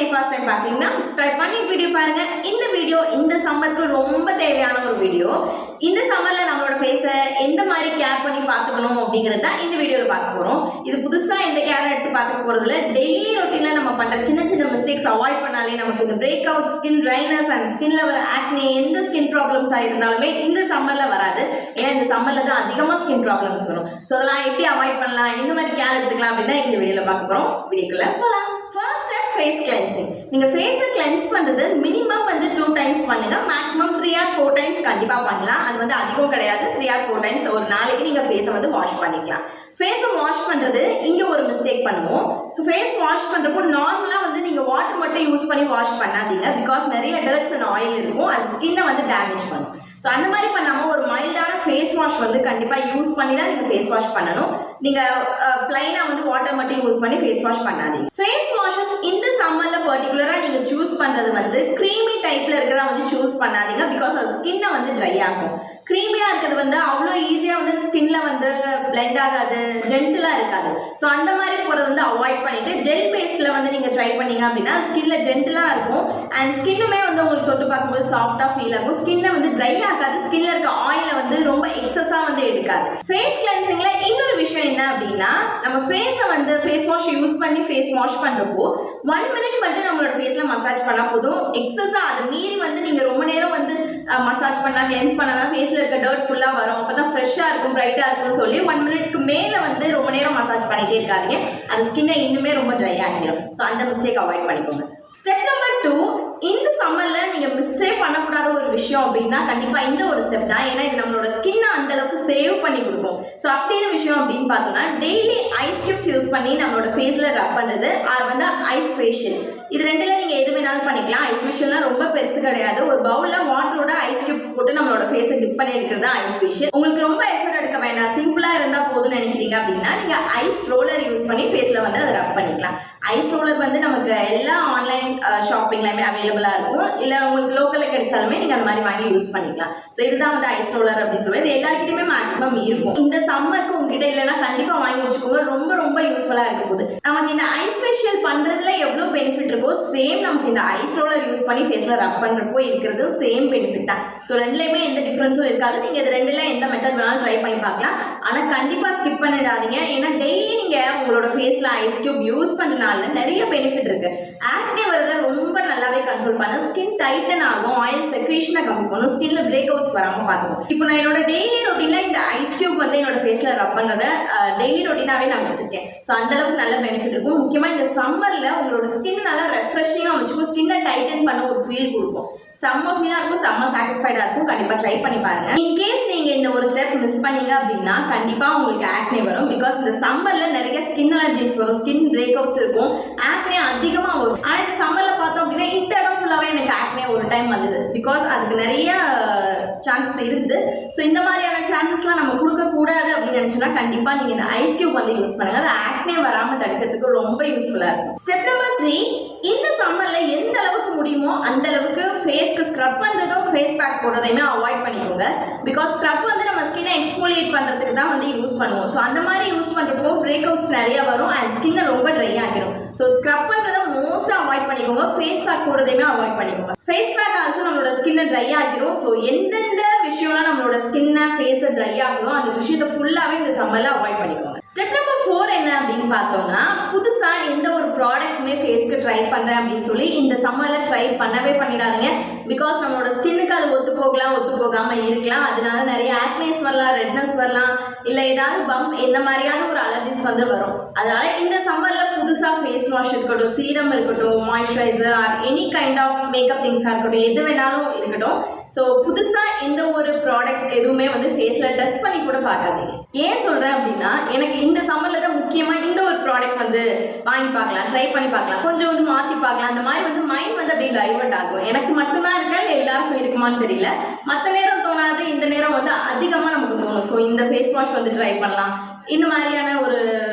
Channel first time பார்க்குறீங்கன்னா subscribe பண்ணி video பாருங்க. இந்த வீடியோ இந்த சம்மருக்கு ரொம்ப தேவையான ஒரு வீடியோ. இந்த சம்மரில் நம்மளோட ஃபேஸை எந்த மாதிரி கேர் பண்ணி பார்த்துக்கணும் அப்படிங்கிறது தான் இந்த வீடியோவில் பார்க்க போகிறோம். இது புதுசாக எந்த கேர் எடுத்து பார்த்துக்க போகிறதுல டெய்லி ரொட்டீனில் நம்ம பண்ணுற சின்ன சின்ன மிஸ்டேக்ஸ் அவாய்ட் பண்ணாலே நமக்கு இந்த break out, skin dryness and ஸ்கின்ல வர ஆக்னே, எந்த ஸ்கின் ப்ராப்ளம்ஸாக இருந்தாலுமே இந்த சம்மரில் வராது. ஏன்னா இந்த சம்மரில் தான் அதிகமாக ஸ்கின் ப்ராப்ளம்ஸ் வரும். ஸோ அதெல்லாம் எப்படி அவாய்ட் பண்ணலாம், எந்த மாதிரி கேர் எடுத்துக்கலாம் அப்படின்னா இந்த வீடியோவில் பார்க்க போகிறோம். வீடியோக்குள்ள போகலாம். First step face cleansing. நீங்கள் ஃபேஸை கிளென்ஸ் பண்ணுறது மினிமம் 2 டைம்ஸ் பண்ணுங்க. மேக்ஸிமம் 3 or 4 டைம்ஸ் கண்டிப்பாக பண்ணலாம். அது அதிகம் கிடையாது. 3 or 4 டைம்ஸ் ஒரு நாளைக்கு நீங்கள் ஃபேஸை வாஷ் பண்ணிக்கலாம். ஃபேஸை வாஷ் பண்ணுறது இங்கே ஒரு மிஸ்டேக் பண்ணுவோம். ஸோ ஃபேஸ் வாஷ் பண்ணுறப்போ நார்மலாக நீங்கள் வாட்டர் மட்டும் யூஸ் பண்ணி வாஷ் பண்ணாதீங்க. பிகாஸ் நிறைய டர்ட்ஸ் அண்ட் ஆயில் இருக்கும், அது ஸ்கின்னை டேமேஜ் பண்ணும். ஸோ அந்த மாதிரி பண்ணாமல் ஒரு மைல்டான ஃபேஸ் வாஷ் கண்டிப்பாக யூஸ் பண்ணி தான் நீங்கள் ஃபேஸ் வாஷ் பண்ணணும். நீங்கள் பிளைனாக வாட்டர் மட்டும் யூஸ் பண்ணி ஃபேஸ் வாஷ் பண்ணாதீங்க. ஃபேஸ் வாஷஸ் இந்த சம்மரில் பர்டிகுலராக நீங்கள் சூஸ் பண்ணுறது க்ரீமி டைப்பில் இருக்கிறதா சூஸ் பண்ணாதீங்க. பிகாஸ் அது ஸ்கின்னை ட்ரை ஆகும். க்ரீமியாக இருக்கிறது அவ்வளோ ஈஸியாக ஸ்கின்ல பிளெண்ட் ஆகாது, ஜென்டிலாக இருக்காது. ஸோ அந்த மாதிரி போகிறத அவாய்ட் பண்ணிவிட்டு ஜெல் பேஸில் நீங்கள் ட்ரை பண்ணீங்க அப்படின்னா ஸ்கின்ல ஜென்டிலாக இருக்கும். அண்ட் ஸ்கின்னுமே உங்களுக்கு தொட்டு பார்க்கும்போது சாஃப்டாக ஃபீல் ஆகும். ஸ்கின்னை ட்ரை ஆகாது. ஸ்கின்ல இருக்க ஆயிலை ரொம்ப எக்ஸஸாக எடுக்காது. ஃபேஸ் கிளென்சிங்ல இன்னொரு விஷயம் என்ன அப்படின்னா, நம்ம ஃபேஸை ஃபேஸ் வாஷ் யூஸ் பண்ணி ஃபேஸ் வாஷ் பண்ணுறப்போ 1 minute மட்டும் நம்மளோட ஃபேஸில் மசாஜ் பண்ணால் போதும். எக்ஸஸாக அதை மீறி நீங்கள் ரொம்ப நேரம் மசாஜ் பண்ணால், கிளென்ஸ் பண்ணால் தான் ஃபேஸில் இருக்க டர்ட் ஃபுல்லாக வரும். அப்போ தான் ஃப்ரெஷ்ஷாக இருக்கும், பிரைட்டாக இருக்கும்னு சொல்லி 1 minuteக்கு மேலே ரொம்ப நேரம் மசாஜ் பண்ணிகிட்டே இருக்காதீங்க. அது ஸ்கின்னை இன்னுமே ரொம்ப ட்ரை ஆகிடும். ஸோ அந்த மிஸ்டேக் அவாய்ட் பண்ணிக்கோங்க. ஸ்டெப் நம்பர் 2, இந்த சம்மரில் நீங்கள் மிஸ்ஸே பண்ணக்கூடாத ஒரு விஷயம் அப்படின்னா கண்டிப்பாக இந்த ஒரு ஸ்டெப் தான். ஏன்னா இது நம்மளோட ஸ்கின்னை அந்தளவுக்கு சேவ் பண்ணி கொடுக்கும். ஸோ அப்படியான விஷயம் அப்படின்னு பார்த்தோம்னா, டெய்லி ஐஸ் கியூப்ஸ் யூஸ் பண்ணி நம்மளோட ஃபேஸில் ரப் பண்ணுறது, அது ஐஸ் ஃபேஷியல். இது ரெண்டில் நீங்கள் எது வேணாலும் பண்ணிக்கலாம். ஐஸ் ஃபேஷியல்னால் ரொம்ப பெருசு கிடையாது. ஒரு பவுலில் வாட்டரோட ஐஸ் கியூப்ஸ் போட்டு நம்மளோட ஃபேஸை டிப் பண்ணி எடுக்கிறது தான் ஐஸ் ஃபேஷியல். உங்களுக்கு ரொம்ப எஃபர்ட் எடுக்க வேண்டாம், சிம்பிளாக இருந்தால் போதும்னு நினைக்கிறீங்க அப்படின்னா நீங்கள் ஐஸ் ரோலர் யூஸ் பண்ணி ஃபேஸில் அதை ரப் பண்ணிக்கலாம். ஐஸ் ரோலர் நமக்கு எல்லா ஆன்லைன் ஷாப்பிங்லையுமே அவைலபிளாக இருக்கும். இல்லை உங்களுக்கு லோக்கலில் கிடைச்சாலுமே நீங்கள் அந்த மாதிரி வாங்கி யூஸ் பண்ணிக்கலாம். ஸோ இதுதான் ஐஸ் ரோலர் அப்படின்னு சொல்லுவேன். இது எல்லாருக்கிட்டையுமே மேக்ஸிமம் இருக்கும். இந்த சம்மருக்கு உங்ககிட்ட இல்லைன்னா கண்டிப்பாக வாங்கி வச்சுக்கோங்க. ரொம்ப ரொம்ப யூஸ்ஃபுல்லாக இருக்க போகுது. நமக்கு இந்த ஐஸ் ஃபேஷியல் பண்ணுறதுல எவ்வளோ பெனிஃபிட் இருக்கோ, சேம் நமக்கு இந்த ஐஸ் ரோலர் யூஸ் பண்ணி ஃபேஸில் ரப் பண்ணுறப்போ இருக்கிறது சேம் பெனிஃபிட் தான். ஸோ ரெண்டுலேயுமே எந்த டிஃப்ரென்ஸும் இருக்காது. நீங்கள் இது ரெண்டில் எந்த மெத்தட் வேணாலும் ட்ரை பண்ணி பார்க்கலாம். ஆனால் கண்டிப்பாக ஸ்கிப் பண்ணிடாதீங்க. ஏன்னா டெய்லி நீங்கள் உங்களோட ஃபேஸில் ஐஸ் கியூப் யூஸ் பண்ணுறதுனால நிறைய பெனிஃபிட் இருக்கு. ஆக்னே வரதை ரொம்ப நல்லாவே கண்ட்ரோல் பண்ண, ஸ்கின் டைட்டன் ஆகும், ஆயில் செக்ரேஷனை கம்மி பண்ணும், ஸ்கின்ல பிரேக் அவுட்ஸ் வராமல் பார்த்துக்கும். இப்போ நான் என்னோட டெய்லி ரொட்டீன்ல இந்த ஐஸ் கியூப் என்னோட ஃபேஸ்ல ரப் பண்றதை டெய்லி ரொட்டீனாவே நான் வச்சிருக்கேன். ஸோ அந்த அளவுக்கு நல்ல பெனிஃபிட் இருக்கும். முக்கியமா இந்த சம்மர்ல உங்களோட ஸ்கின் நல்லா ரெஃப்ரெஷிங்காக வச்சுக்கும், ஸ்கின்னை டைட்டன் பண்ண ஒரு ஃபீல் கொடுக்கும். செம்ம ஃபீலாக இருக்கும், செம்ம சாட்டிஸ்ஃபைடாக இருக்கும். கண்டிப்பாக ட்ரை பண்ணி பாருங்க. இன்கேஸ் நீங்கள் இந்த ஒரு ஸ்டெப் மிஸ் பண்ணீங்க அப்படின்னா கண்டிப்பாக உங்களுக்கு ஆக்னே வரும். பிகாஸ் இந்த சம்மரில் நிறைய ஸ்கின் அலர்ஜிஸ் வரும், ஸ்கின் பிரேக் அவுட்ஸ் இருக்கும், ஆக்னே அதிகமாக வரும். ஆனால் இந்த சம்மரில் பார்த்தோம் அப்படின்னா இந்த இடம் ஃபுல்லாகவே எனக்கு ஆக்னே ஒரு டைம் வந்தது. பிகாஸ் அதுக்கு நிறைய சான்சஸ் இருக்குது. ஸோ இந்த மாதிரியான சான்சஸ்லாம் நம்ம கொடுக்கக்கூடாது அப்படின்னு நினச்சோன்னா கண்டிப்பாக நீங்கள் இந்த ஐஸ் கியூப் யூஸ் பண்ணுங்க. அது ஆக்னே வராமல் தடுக்கிறதுக்கு ரொம்ப யூஸ்ஃபுல்லாக இருக்கும். ஸ்டெப் நம்பர் 3, இந்த சம்மரில் எந்த அளவுக்கு முடியுமோ அந்த அளவுக்கு ஃபேஸ்க்கு ஸ்க்ரப் பண்ணுறதும் ஃபேஸ் பேக் போடுறதையுமே அவாய்ட் பண்ணிக்கோங்க. பிகாஸ் ஸ்க்ரப் நம்ம ஸ்கின்னை எக்ஸ்போலியேட் பண்ணுறதுக்கு தான் யூஸ் பண்ணுவோம். ஸோ அந்த மாதிரி யூஸ் பண்ணுறப்போ பிரேக் அவுட்ஸ் நிறைய வரும் அண்ட் ஸ்கின்னை ரொம்ப ட்ரை ஆகிடும். ஸோ ஸ்க்ரப் பண்ணுறதை மோஸ்ட்டாக அவாய்ட் பண்ணிக்கோங்க. ஃபேஸ் பேக் போடுறதையுமே அவாய்ட் பண்ணிக்கோங்க. ஃபேஸ் பேக் ஆல்சோ நம்மளோட ஸ்கின்னை ட்ரை ஆகிடும். ஸோ எந்தெந்த விஷயம்லாம் நம்மளோட ஸ்கின்னை ஃபேஸை ட்ரை ஆகுதோ அந்த விஷயத்தை ஃபுல்லாகவே இந்த சம்மரில் அவாய்ட் பண்ணிக்கோங்க. ஸ்டெப் நம்பர் 4 என்ன அப்படின்னு பார்த்தோம்னா, புதுசாக எந்த ஒரு ப்ராடக்ட்டுமே ஃபேஸ்க்கு ட்ரை பண்ணுறேன் அப்படின்னு சொல்லி இந்த சம்மரில் ட்ரை பண்ணவே பண்ணிடாதீங்க. பிகாஸ் நம்மளோட ஸ்கின்னுக்கு அது ஒத்து போகலாம், ஒத்து போகாமல் இருக்கலாம். அதனால நிறைய ஆக்னேஸ் வரலாம், ரெட்னஸ் வரலாம், இல்லை ஏதாவது பம்ப், இந்த மாதிரியான ஒரு அலர்ஜிஸ் வரும். அதனால இந்த சம்மரில் புதுசாக ஃபேஸ் வாஷ் இருக்கட்டும், சீரம் இருக்கட்டும், moisturiser or any kind of makeup திங்ஸாக இருக்கட்டும், எது வேணாலும் இருக்கட்டும். ஸோ புதுசாக எந்த ஒரு ப்ராடக்ட்ஸ் எதுவுமே ஃபேஸில் டெஸ்ட் பண்ணி கூட பார்க்காதீங்க. ஏன் சொல்கிறேன் அப்படின்னா, எனக்கு இந்த சம்மரில் தான் முக்கியமாக இந்த ஒரு ப்ராடக்ட் வாங்கி பார்க்கலாம், ட்ரை பண்ணி பார்க்கலாம், கொஞ்சம் மாற்றி பார்க்கலாம். அந்த மாதிரி மைண்ட் அப்படியே டைவர்ட் ஆகும். எனக்கு மட்டும்தான் இருக்கா, எல்லாருக்கும் இருக்குமான்னு தெரியல. மற்ற நேரம் தோணாது, இந்த நேரம் அதிகமாக நமக்கு தோணும். ஸோ இந்த ஃபேஸ் வாஷ் ட்ரை பண்ணலாம், இந்த மாதிரியான ஒரு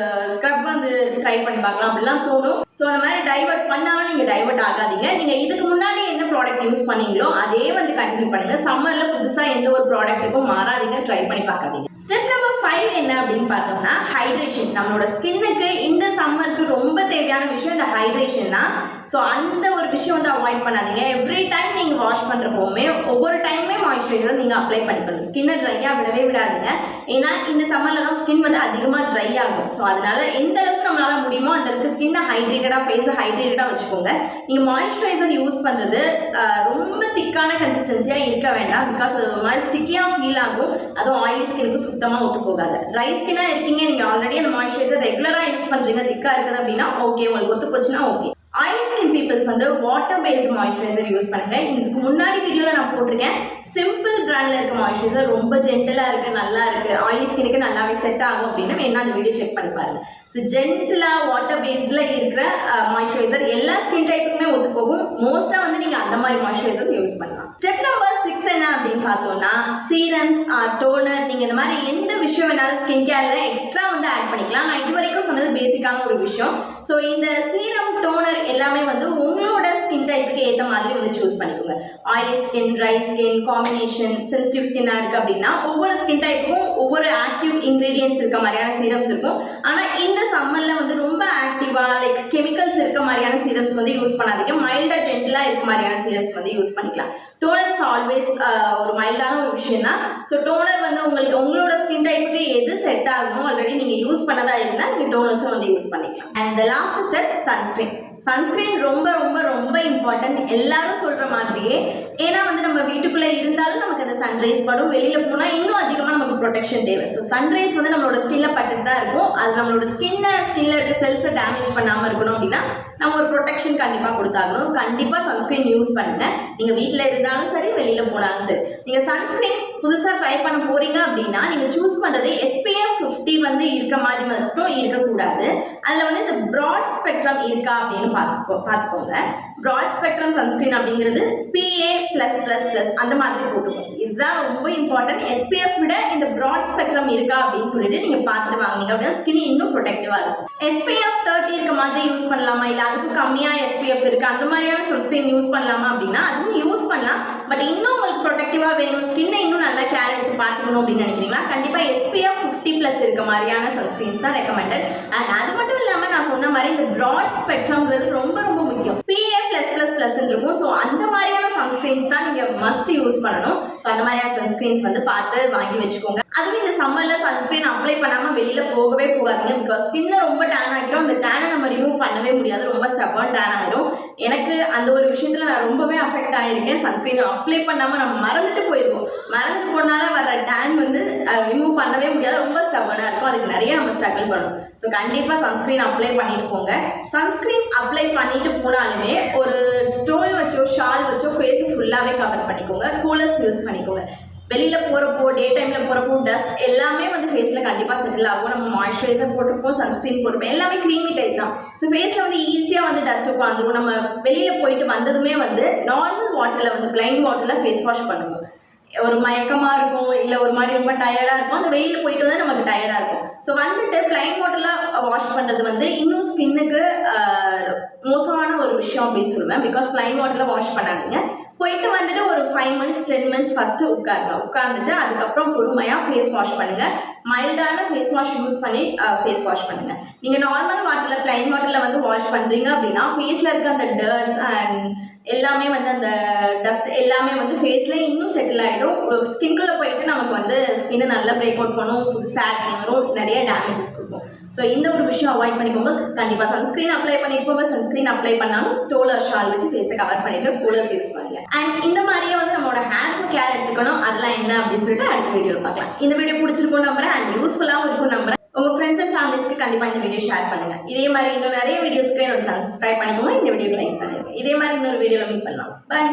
ஸ்க்ரப் ஸ்க்ரப் வந்து ட்ரை பண்ணி பார்க்கலாம் அப்படிலாம் தோணும். ஸோ அந்த மாதிரி டைவர்ட் பண்ணாலும் நீங்கள் டைவர்ட் ஆகாதீங்க. நீங்கள் இதுக்கு முன்னாடி என்ன ப்ராடக்ட் யூஸ் பண்ணீங்களோ அதே வந்து கண்டினியூ பண்ணுங்கள். சம்மரில் புதுசாக எந்த ஒரு ப்ராடக்ட்டுக்கும் மாறாதீங்க, ட்ரை பண்ணி பார்க்காதீங்க. ஸ்டெப் நம்பர் 5 என்ன அப்படின்னு பார்த்தோம்னா ஹைட்ரேஷன். நம்மளோட ஸ்கின்னுக்கு இந்த சம்மருக்கு ரொம்ப தேவையான விஷயம் இந்த ஹைட்ரேஷன் தான். ஸோ அந்த ஒரு விஷயம் வந்து அவாய்ட் பண்ணாதீங்க. எவ்ரி டைம் நீங்கள் வாஷ் பண்ணுறப்போவுமே ஒவ்வொரு டைமே மாய்ஸ்சரைசர் நீங்கள் அப்ளை பண்ணிக்கணும். ஸ்கின்னை ட்ரையாக விடவே விடாதீங்க. ஏன்னா இந்த சம்மரில் தான் ஸ்கின் வந்து அதிகமாக ட்ரை ஆகும். ஸோ அதனால எந்த அளவுக்கு நம்மளால் முடியுமோ அந்த அளவுக்கு ஸ்கின்னை ஹைட்ரேட்டடாக, ஃபேஸை ஹைட்ரேட்டடாக வச்சுக்கோங்க. நீங்கள் மாய்ஸ்சரைசர் யூஸ் பண்ணுறது ரொம்ப திக்கான கன்சிஸ்டன்சியாக இருக்க வேண்டாம். பிகாஸ் அது ஒரு மாதிரி ஸ்டிக்கியாக ஃபீல் ஆகும். அதுவும் ஆயிலி ஸ்கினுக்கு சுத்தமாக ஒத்து போகாது. ட்ரை ஸ்கின்னாக இருக்கீங்க, நீங்கள் ஆல்ரெடி அந்த மாய்ஸ்சரைசர் ரெகுலராக யூஸ் பண்ணுறீங்க, திக்காக இருக்குது அப்படின்னா ஓகே, உங்களுக்கு ஒத்து போச்சுன்னா ஓகே. ஆயிலி ஸ்கின் பீப்புள்ஸ் வந்து வாட்டர் பேஸ்டு மாய்ஸ்சரைசர் யூஸ் பண்ணுங்க. இதுக்கு முன்னாடி வீடியோவில் நான் போட்டிருக்கேன். சிம்பிள் பிராண்டில் இருக்க மாய்ஸ்சரைசர் ரொம்ப ஜென்டலாக இருக்குது, நல்லா இருக்குது, ஆயிலி ஸ்கினுக்கு நல்லாவே செட் ஆகும் அப்படின்னு வேணா அந்த வீடியோ செக் பண்ணி பாருங்க. ஸோ ஜென்டலாக வாட்டர் பேஸ்டில் இருக்கிற மாய்ஸ்சரைசர் எல்லா ஸ்கின் டைப்புக்குமே ஒத்து போகும். மோஸ்ட்டாக வந்து நீங்கள் அந்த மாதிரி மாய்ஸ்சரைசர் யூஸ் பண்ணலாம். ஸ்டெப் நம்பர் 6 என்ன அப்படின்னு பார்த்தோம்னா சீரம்ஸ் டோனர். நீங்கள் இந்த மாதிரி எந்த விஷயம் வேணாலும் ஸ்கின் கேரில் எக்ஸ்ட்ரா வந்து ஆட் பண்ணிக்கலாம். நான் இது வரைக்கும் சொன்னது பேசிக்கான ஒரு விஷயம். ஸோ இந்த சீரம், டோனர் எல்லாமே வந்து உங்களோட ஸ்கின் டைப்புக்கு ஏற்ற மாதிரி வந்து சூஸ் பண்ணிக்கோங்க. Oily skin, dry skin, combination, sensitive ஸ்கின்னாக இருக்குது அப்படின்னா ஒவ்வொரு ஸ்கின் டைப்புக்கும் ஒவ்வொரு ஆக்டிவ் இன்க்ரீடியன்ஸ் இருக்க மாதிரியான சீரம்ஸ் இருக்கும். ஆனால் இந்த சம்மரில் வந்து ரொம்ப ஆக்டிவாக லைக் கெமிக்கல்ஸ் இருக்க மாதிரியான சீரம்ஸ் வந்து யூஸ் பண்ணாதீங்க. மைல்டாக ஜென்டலாக இருக்க மாதிரியான சீரம்ஸ் வந்து யூஸ் பண்ணிக்கலாம். டோனர் இஸ் ஆல்வேஸ் ஒரு மைல்டான ஒரு விஷயம் தான். ஸோ டோனர் வந்து உங்களோட ஸ்கின் டைப்புக்கு எது செட் ஆகுமோ ஆல்ரெடி நீங்கள் யூஸ் பண்ணதா இருந்தால் நீங்கள் டோனர்ஸும் வந்து யூஸ் பண்ணிக்கலாம். And the last step sunscreen. Sunscreen ரொம்ப ரொம்ப ரொம்ப இம்பார்ட்டன்ட், எல்லாரும் சொல்கிற மாதிரியே. ஏன்னா வந்து நம்ம வீட்டுக்குள்ளே இருந்தாலும் நமக்கு அந்த சன்ரைஸ் படும், வெளியில் போனால் இன்னும் அதிகமாக நமக்கு ப்ரொடெக்ஷன் தேவை. ஸோ சன்ரைஸ் வந்து நம்மளோட ஸ்கின்ல பட்டுட்டு தான் இருக்கும். அது நம்மளோட ஸ்கின்ல இருக்க செல்ஸை டேமேஜ் பண்ணாமல் இருக்கணும் அப்படின்னா நம்ம ஒரு ப்ரொடெக்ஷன் கண்டிப்பாக கொடுத்தாகணும். கண்டிப்பாக சன்ஸ்க்ரீன் யூஸ் பண்ணுங்க. நீங்கள் வீட்டில் இருந்தாலும் சரி, வெளியில் போனாலும் சரி. நீங்கள் சன்ஸ்க்ரீன் புதுசாக ட்ரை பண்ண போகிறீங்க அப்படின்னா நீங்கள் சூஸ் பண்ணுறது SPF 50 வந்து இருக்க மாதிரி மட்டும் இருக்கக்கூடாது. அதில் வந்து இந்த ப்ராட் ஸ்பெக்ட்ரம் இருக்கா அப்படின்னு பார்த்துக்கோங்க. ப்ராட் ஸ்பெக்ட்ரம் சன்ஸ்க்ரீன் அப்படிங்கிறது PA+++ அந்த மாதிரி போட்டுக்கோங்க. இதுதான் ரொம்ப இம்பார்ட்டன்ட். SPF விட இந்த ப்ராட் ஸ்பெக்ட்ரம் இருக்கா அப்படின்னு சொல்லிட்டு நீங்கள் பார்த்துட்டு வாங்கினீங்க அப்படின்னா ஸ்கின் இன்னும் ப்ரொடெக்டிவாக இருக்கும். SPF 30 இருக்க மாதிரி யூஸ் பண்ணலாமா, இல்லை அதுக்கு கம்மியாக SPF இருக்குது அந்த மாதிரியான சன்ஸ்க்ரீன் யூஸ் பண்ணலாமா அப்படின்னா அதுவும் யூஸ் பண்ணலாம். பட் இன்னும் உங்களுக்கு ப்ரொடெக்டிவாக வேணும், ஸ்கின்னை இன்னும் நல்லா கேர் எடுத்து பார்த்துக்கணும் அப்படின்னு நினைக்கிறீங்களா, கண்டிப்பாக SPF 50+ இருக்க மாதிரியான சன்ஸ்க்ரீன்ஸ் தான் ரெக்கமெண்டட். அண்ட் அது மட்டும் இல்லாமல் நான் சொன்ன மாதிரி இந்த ப்ராட் ஸ்பெக்ட்ரம்ங்கிறது ரொம்ப ரொம்ப முக்கியம். PA+++ இருக்கும். ஸோ அந்த மாதிரியான சன்ஸ்க்ரீன்ஸ் தான் நீங்கள் மஸ்ட் யூஸ் பண்ணணும். ஸோ அந்த மாதிரியான சன்ஸ்க்ரீன்ஸ் வந்து பார்த்து வாங்கி வச்சுக்கோங்க. அதுவும் இந்த சம்மரில் சன்ஸ்க்ரீன் அப்ளை பண்ணாமல் வெளியில் போகவே போகாதீங்க. பிகாஸ் ஸ்கின்னை ரொம்ப டேன் ஆகிடும். அந்த டேனை நம்ம ரிமூவ் பண்ணவே முடியாது, ரொம்ப ஸ்டப்பாக டேன் ஆகிடும். எனக்கு அந்த ஒரு விஷயத்தில் நான் ரொம்பவே அஃபெக்ட் ஆகியிருக்கேன். சன்ஸ்க்ரீன் அப்ளை பண்ணாமல் நம்ம மறந்துட்டு போயிடுவோம். மறந்துட்டு போனால வர டேன் வந்து ரிமூவ் பண்ணவே முடியாது, ரொம்ப ஸ்டப்பாக இருக்கும். அதுக்கு நிறைய நம்ம ஸ்ட்ரகிள் பண்ணணும். ஸோ கண்டிப்பாக சன்ஸ்க்ரீன் அப்ளை பண்ணிட்டு போங்க. சன்ஸ்க்ரீன் அப்ளை பண்ணிட்டு போனாலுமே ஒரு ஸ்டோல் வச்சோ ஷால் வச்சோ ஃபேஸை ஃபுல்லாகவே கவர் பண்ணிக்கோங்க. கூலர்ஸ் யூஸ் பண்ணிக்கோங்க. வெளியில் போகிறப்போ, டே டைமில் போகிறப்போ டஸ்ட் எல்லாமே வந்து ஃபேஸில் கண்டிப்பாக செட்டில் ஆகும். நம்ம மாய்ஸ்சரைசர் போட்டிருப்போம், சன்ஸ்க்ரீன் போட்டிருப்போம், எல்லாமே க்ரீமி டைப் தான். ஸோ ஃபேஸில் வந்து ஈஸியாக வந்து டஸ்ட்டு உட்காந்துரும். நம்ம வெளியில் போயிட்டு வந்ததுமே வந்து நார்மல் வாட்டரில் வந்து பிளைன் வாட்டரில் ஃபேஸ் வாஷ் பண்ணுவோம். ஒரு மயக்கமாக இருக்கும், இல்லை ஒரு மாதிரி ரொம்ப டயர்டாக இருக்கும். அந்த வெயிலில் போயிட்டு வந்து நமக்கு டயர்டாக இருக்கும். ஸோ வந்துட்டு பிளைன் வாட்டரில் வாஷ் பண்ணுறது வந்து இன்னும் ஸ்கின்னுக்கு மோசமான ஒரு விஷயம் அப்படின்னு சொல்லுவேன். பிகாஸ் பிளைன் வாட்டரில் வாஷ் பண்ணாதீங்க. போயிட்டு வந்துட்டு ஒரு 5 minutes 10 minutes ஃபஸ்ட்டு உட்காந்துட்டு அதுக்கப்புறம் பொறுமையாக ஃபேஸ் வாஷ் பண்ணுங்கள். மைல்டான ஃபேஸ் வாஷ் யூஸ் பண்ணி ஃபேஸ் வாஷ் பண்ணுங்கள். நீங்கள் நார்மல் வாட்டரில் பிளைன் வாட்டரில் வந்து வாஷ் பண்ணுறீங்க அப்படின்னா ஃபேஸில் இருக்க அந்த டர்ட்ஸ் அண்ட் எல்லாமே வந்து அந்த டஸ்ட் எல்லாமே வந்து ஃபேஸில் இன்னும் செட்டில் ஆகிடும். ஸ்கின்குள்ளே போயிட்டு நமக்கு வந்து ஸ்கின்னை நல்லா பிரேக் அவுட் பண்ணும், புதுசாக ஆக்னி வரும், நிறைய டேமேஜஸ் கொடுக்கும். ஸோ இந்த ஒரு விஷயம் அவாய்ட் பண்ணிக்கோங்க. கண்டிப்பாக சன்ஸ்க்ரீன் அப்ளை பண்ணிக்கோங்க. சன்ஸ்க்ரீன் அப்ளை பண்ணாலும் ஸ்டோலர் ஷால் வச்சு ஃபேஸை கவர் பண்ணிட்டு கூலர்ஸ் யூஸ் பண்ணுங்க. அண்ட் இந்த மாதிரியே வந்து நம்மளோட ஹேருக்கு கேர் எடுத்துக்கணும். அதெல்லாம் என்ன அப்படின்னு சொல்லிட்டு அடுத்த வீடியோவில் பார்க்கலாம். இந்த வீடியோ பிடிச்சிருக்கும் நம்புறேன் அண்ட் யூஸ்ஃபுல்லாகவும் இருக்கும் நம்புறேன். உங்கள் ஃப்ரெண்ட்ஸ் அண்ட் ஃபேமிலிஸ்க்கு கண்டிப்பாக இந்த வீடியோ ஷேர் பண்ணுங்கள். இதே மாதிரி இன்னும் நிறைய வீடியோஸ்க்கு என்னோட சேனல் சப்ஸ்கிரைப் பண்ணிக்கோங்க. இந்த வீடியோக்கு லைக் பண்ணுங்கள். இதே மாதிரி இன்னொரு வீடியோவில் மீட் பண்ணலாம். பாய்.